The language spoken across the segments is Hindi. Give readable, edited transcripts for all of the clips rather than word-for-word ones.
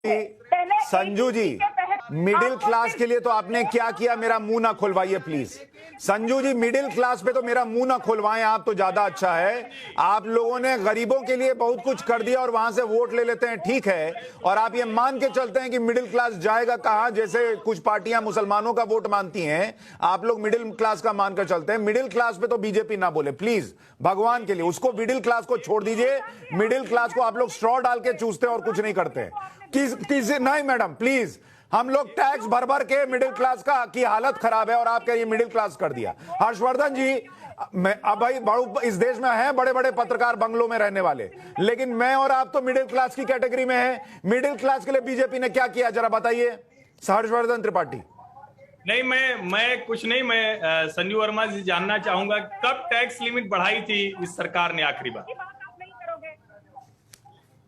संजू जी, मिडिल क्लास के लिए तो आपने क्या किया, मेरा मुंह ना खुलवाइए please. Sanju ji, middle class पे तो मेरा मुंह ना खुलवाएं आप, तो ज्यादा अच्छा है। आप लोगों ने गरीबों के लिए बहुत कुछ कर दिया और वहां से वोट ले लेते हैं, ठीक है, और आप ये मान के चलते हैं कि मिडिल क्लास जाएगा कहां, जैसे कुछ पार्टियां मुसलमानों का वोट मानती हैं, आप लोग मिडिल क्लास का मानकर चलते हैं। मिडिल क्लास पे तो बीजेपी ना बोले प्लीज, भगवान के लिए उसको, मिडिल क्लास को छोड़ दीजिए। मिडिल क्लास को आप लोग स्ट्रॉ डाल के चूसते और कुछ नहीं करते। नहीं मैडम प्लीज, हम लोग टैक्स भर भर के मिडिल क्लास का की हालत खराब है और आप कह ये मिडिल क्लास कर दिया। हर्षवर्धन जी, मैं अब भाई बड़ू इस देश में हैं बड़े बड़े पत्रकार बंगलों में रहने वाले, लेकिन मैं और आप तो मिडिल क्लास की कैटेगरी में हैं। मिडिल क्लास के लिए बीजेपी ने क्या किया जरा बताइए, हर्षवर्धन त्रिपाठी। नहीं, मैं कुछ नहीं, मैं संजू वर्मा जी जानना चाहूंगा कब टैक्स लिमिट बढ़ाई थी इस सरकार ने आखिरी बार।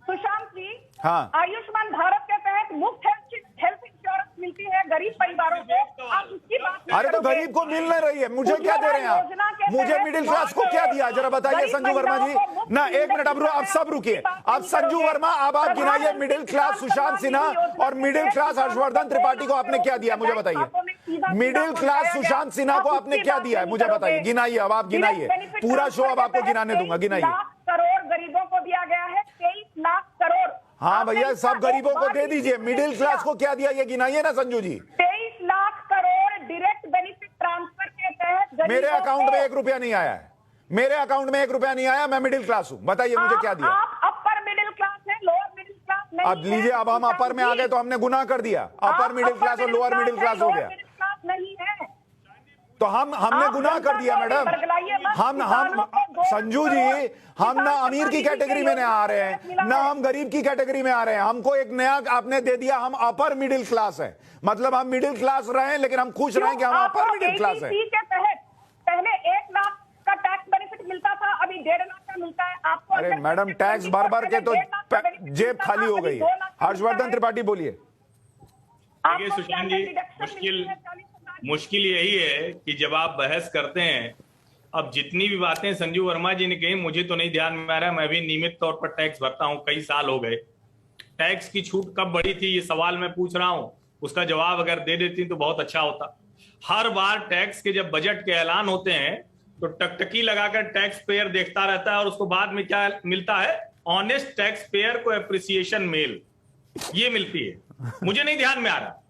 सुशांत जी, हाँ, आयुष्मान भारत के तहत मुफ्त हेल्थ इंश्योरेंस मिलती है गरीब परिवारों को, आप उसकी बात नहीं अरे तो गरीब को मिल नहीं रही है, मुझे क्या दे रहे हैं आप, मुझे मिडिल क्लास को क्या दिया जरा बताइए संजू वर्मा जी ना। एक मिनट आप सब रुकिए, अब संजू वर्मा अब आप गिनाइए मिडिल क्लास सुशांत सिन्हा और मिडिल क्लास हर्षवर्धन त्रिपाठी को आपने क्या दिया, मुझे बताइए। मिडिल क्लास सुशांत सिन्हा को आपने क्या दिया है, मुझे बताइए, गिनाइए, अब आप गिनाइए, पूरा शो अब आपको गिनाने दूंगा, गिनाइए। करोड़ गरीबों को दिया गया है, 23 लाख करोड़। हाँ भैया, सब गरीबों को दे दीजिए, मिडिल क्लास को क्या दिया ये गिनाइए ना संजू जी। 23 lakh crore direct benefit transfer के तहत मेरे अकाउंट में 1 रुपया नहीं आया है, मेरे अकाउंट में 1 रुपया नहीं आया, मैं मिडिल क्लास हूँ, बताइए मुझे क्या दिया। आप अपर मिडिल क्लास है, लोअर मिडिल क्लास नहीं। अब लीजिए, अब हम अपर में आ गए तो हमने गुनाह कर दिया, अपर मिडिल क्लास और लोअर मिडिल क्लास हो गया, नहीं है तो हमने गुनाह कर दिया मैडम। हम संजू जी, हम ना अमीर की कैटेगरी में ना आ रहे हैं, ना हम गरीब की कैटेगरी में आ रहे हैं, हमको एक नया आपने दे दिया, हम अपर मिडिल क्लास है, मतलब हम मिडिल क्लास रहे लेकिन हम खुश रहे कि हम अपर मिडिल क्लास है। के तहत पहले 1 लाख का टैक्स बेनिफिट मिलता था, अभी 1.5 लाख का मिलता है आपको। अरे मैडम, टैक्स भर भर के तो जेब खाली हो गई है। हर्षवर्धन त्रिपाठी बोलिए। देखिए सुशांत जी, मुश्किल यही है कि जब आप बहस करते हैं, अब जितनी भी बातें संजू वर्मा जी ने कही मुझे तो नहीं ध्यान में आ रहा, मैं भी नियमित तौर पर टैक्स भरता हूं, कई साल हो गए। टैक्स की छूट कब बढ़ी थी ये सवाल मैं पूछ रहा हूं, उसका जवाब अगर दे देती तो बहुत अच्छा होता। हर बार टैक्स के जब बजट के ऐलान होते हैं तो टकटकी लगाकर टैक्स पेयर देखता रहता है और उसको बाद में क्या मिलता है, ऑनेस्ट टैक्स पेयर को एप्रिसिएशन मेल, ये मिलती है, मुझे नहीं ध्यान में आ रहा।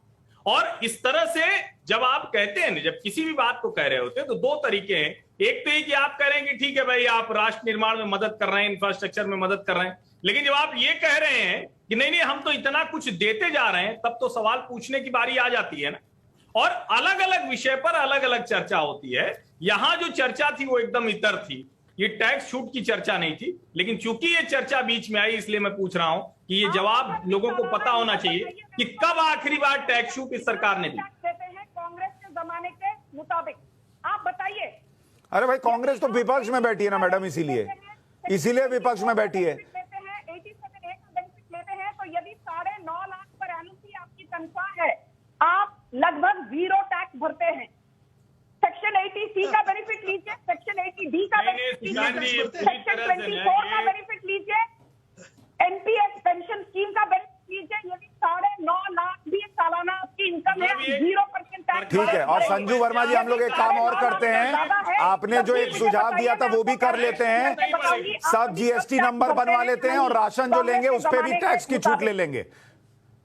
और इस तरह से जब आप कहते हैं, जब किसी भी बात को कह रहे होते हैं तो 2 तरीके हैं। एक तो ये कि आप कह रहे हैं कि ठीक है भाई, आप राष्ट्र निर्माण में मदद कर रहे हैं, इंफ्रास्ट्रक्चर में मदद कर रहे हैं, लेकिन जब आप ये कह रहे हैं कि नहीं हम तो इतना कुछ देते जा रहे हैं, तब तो सवाल पूछने की बारी आ जाती है ना। और अलग अलग विषय पर अलग अलग चर्चा होती है। यहां जो चर्चा थी वो एकदम इतर थी, ये टैक्स छूट की चर्चा नहीं थी, लेकिन चूंकि ये चर्चा बीच में आई इसलिए मैं पूछ रहा हूं कि ये जवाब लोगों को पता होना चाहिए कि कब आखिरी बार टैक्स छूट इस सरकार ने दी। कांग्रेस के जमाने के मुताबिक आप बताइए। अरे भाई, कांग्रेस तो विपक्ष में बैठी है ना मैडम, इसीलिए विपक्ष में बैठी है। 87A का बेनिफिट लेते हैं तो यदि 9.5 लाख पर एनुअल की आपकी तनख्वाह है, आप लगभग 0 टैक्स भरते हैं। सेक्शन 80C का बेनिफिट लीजिए, सेक्शन 80D का बेनिफिट लीजिए, सेक्शन 24 का बेनिफिट लीजिए, एनपीएस पेंशन स्कीम का बेनिफिट लीजिए। यदि 9.5 लाख भी सालाना आपकी इनकम है, 0% टैक्स। ठीक है, और संजू वर्मा जी, हम लोग एक काम और करते हैं, आपने जो एक सुझाव दिया था वो भी कर लेते हैं, सब जीएसटी नंबर बनवा लेते हैं और राशन जो लेंगे उस पर भी टैक्स की छूट ले लेंगे।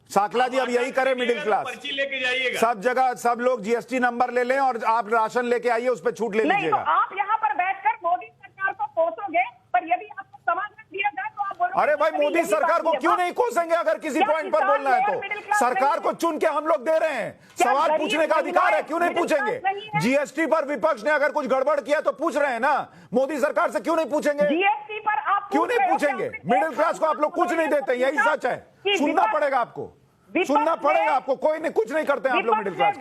साकला जी अब यही करे मिडिल क्लास, पर्ची लेके जाइएगा, सब जगह सब लोग जीएसटी नंबर ले लें और आप राशन लेके आइए, उस पर छूट ले लीजिएगा। आप यहाँ पर बैठकर मोदी सरकार को कोसोगे, पर यदि आपको समाधान दिया जाए तो आप बोलोगे। अरे भाई, मोदी सरकार को क्यों नहीं कोसेंगे, अगर किसी पॉइंट पर बोलना है तो सरकार को चुन के हम लोग दे रहे हैं, सवाल पूछने का अधिकार है, क्यों नहीं पूछेंगे। जीएसटी पर विपक्ष ने अगर कुछ गड़बड़ किया तो पूछ रहे हैं ना, मोदी सरकार से क्यों नहीं पूछेंगे, जीएसटी पर आप क्यों नहीं पूछेंगे। मिडिल क्लास को आप लोग कुछ नहीं देते, यही सच है, सुनना पड़ेगा आपको, सुनना पड़ेगा आपको, कोई नहीं, कुछ नहीं करते हैं आप लोग मिडिल क्लास।